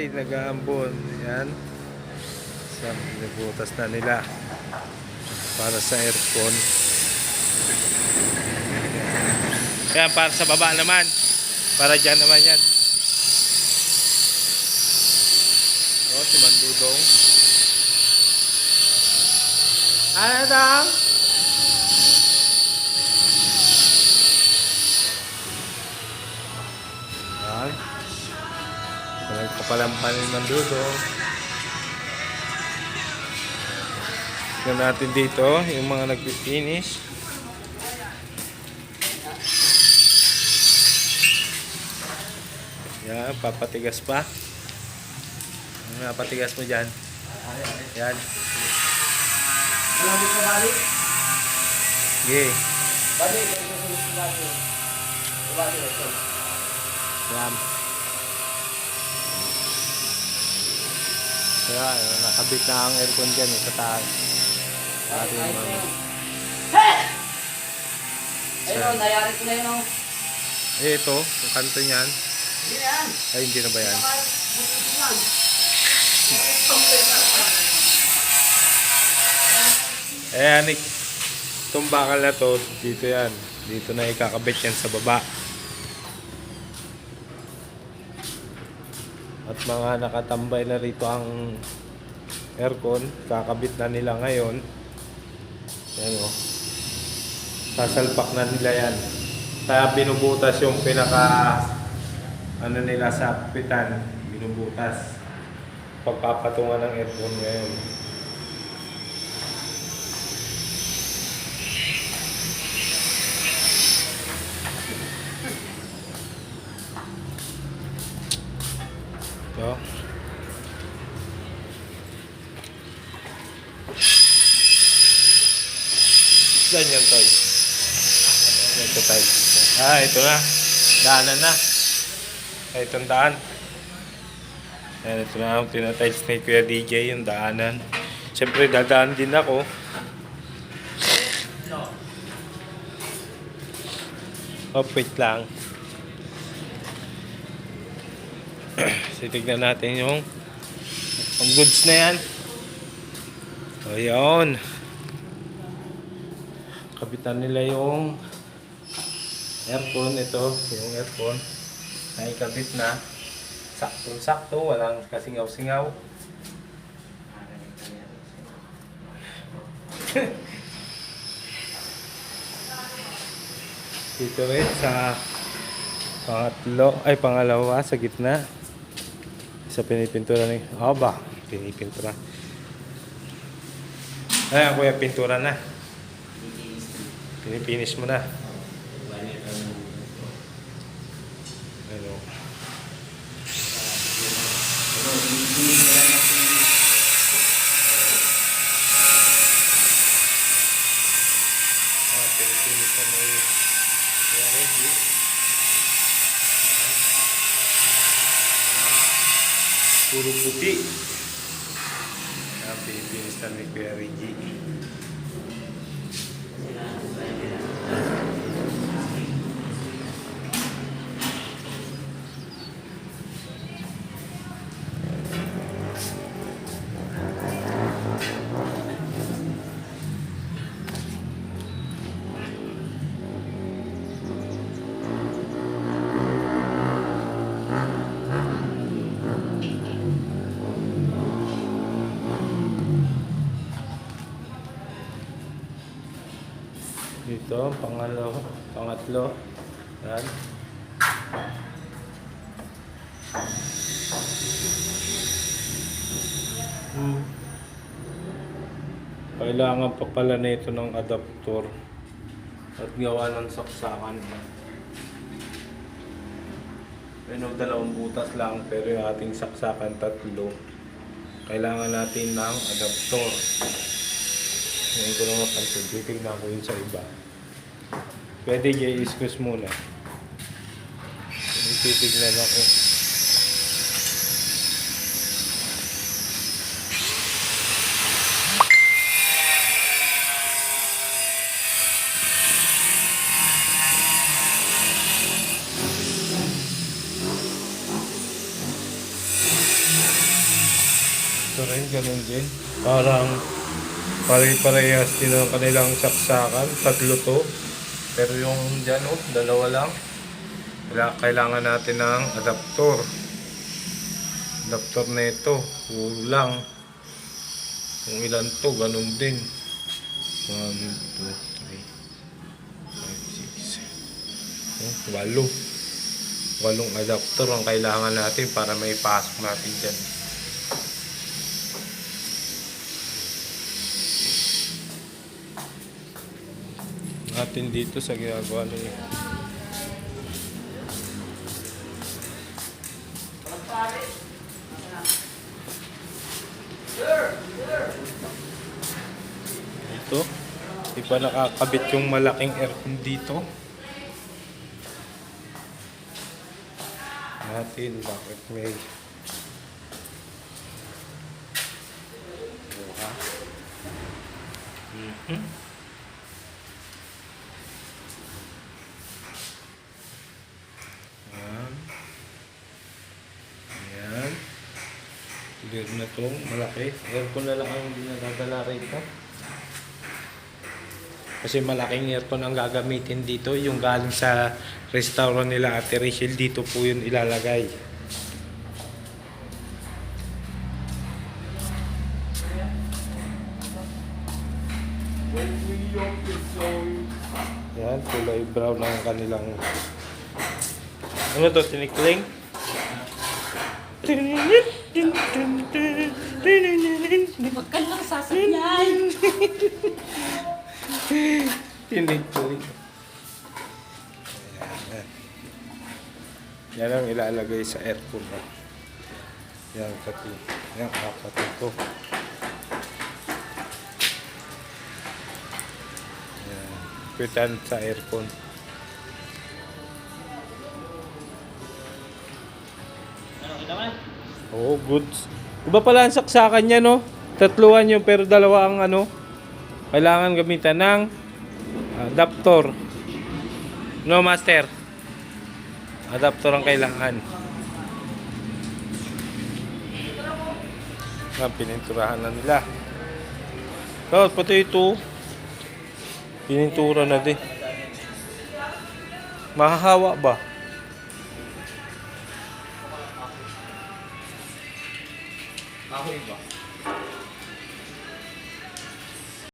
bahay, nag-aambon. Yan. So, binubutas na nila para sa aircon. Yan, para sa baba naman. Para dyan naman yan. O, si Mandudong. Ano daw? Yan. Nagpapalampan ni Mandudong. Tignan natin dito yung mga nag-finish. Yan, papatigas pa. Ano papatigas mo dyan? Yan. Malapit na balik. Okay. Balik. Balik. Yan. Kaya, nakabit na ang aircon dyan sa taas. Ating mga... Ayun, nayari ko na yun. Ito, yung kanto niyan. Hindi na yan. Ay, hindi na ba yan? Ayan, itong bakal na to, dito yan. Dito na ikakabit yan sa baba. At mga nakatambay na rito ang aircon, kakabit na nila ngayon. Yan o. Sasalpak na nila yan. Kaya binubutas yung pinaka ano nila sa pitan. Binubutas. Pagpapatungan ng aircon ngayon. Ito. Saan yan, Toy? Ito, Toy. Ito na. Daanan na. Itong daan. Ayan, ito na. Tinatiles ni Kuya DJ yung daanan. Siyempre, dadaan din ako. Wait lang. Sitignan natin yung goods na yan. O, yun. Kapitan nila yung aircon. Ito, yung aircon. Naikabit na. Saktong-sakto. Walang kasingaw-singaw. Dito rin sa pangalawa sa gitna. Sa pinipintura ni pinipintura. Ayan, kuya, pintura na. Pinipinish mo na. Ano? Pinipinish na mo yung ready. Puro puti. Pinipinis na ni Kuya Reggie. Dito, pangatlo. Yan. Kailangan pa pala nito ng adapter at gawa ng saksakan. Pero dalawang butas lang, pero yung ating saksakan tatlo. Kailangan natin ng adapter. Ngayon ko lang napansin, titignan ko yun sa iba. Pwede i-squeeze muna. Titignan ako. Ito rin, ganun din. Parang pare-parehas din ang kanilang saksakan. Tatlo to. Pero yung dyan, dalawa lang. Kailangan natin ng adaptor. Adaptor na ito. Kulang. Kung ilan to, ganun din. 1, 2, 3, 5, 6, 8. 8 adaptor ang kailangan natin para maipasok natin dyan. Natin dito sa ginagawa niya. Ito, di pa nakakabit yung malaking aircon dito. Natin, bakit may buha? Yan. Yan. Clear na to, malaki. Aircon na lang ang hindi nadadala rito. Kasi malaking aircon ang gagamitin dito. Yung galing sa restaurant nila Ate Rachel, dito po yun ilalagay. Yan, kulay brown ang kanilang... Ano to, tinikling? Huwag ka lang sasakyan. Tinikling. Yan ang ilalagay sa aircon. Yan, pati. Yan, apat ito. Yan. Pitan sa aircon. Oo, goods. Iba pala ang saksakan niya, no? Tatluhan yun, pero dalawa ang ano. Kailangan gamitan ng adaptor. No, master? Adaptor ang kailangan. Pininturahan na nila. So, pati ito. Pinintura na din. Mahahawa ba? Kahoy ba?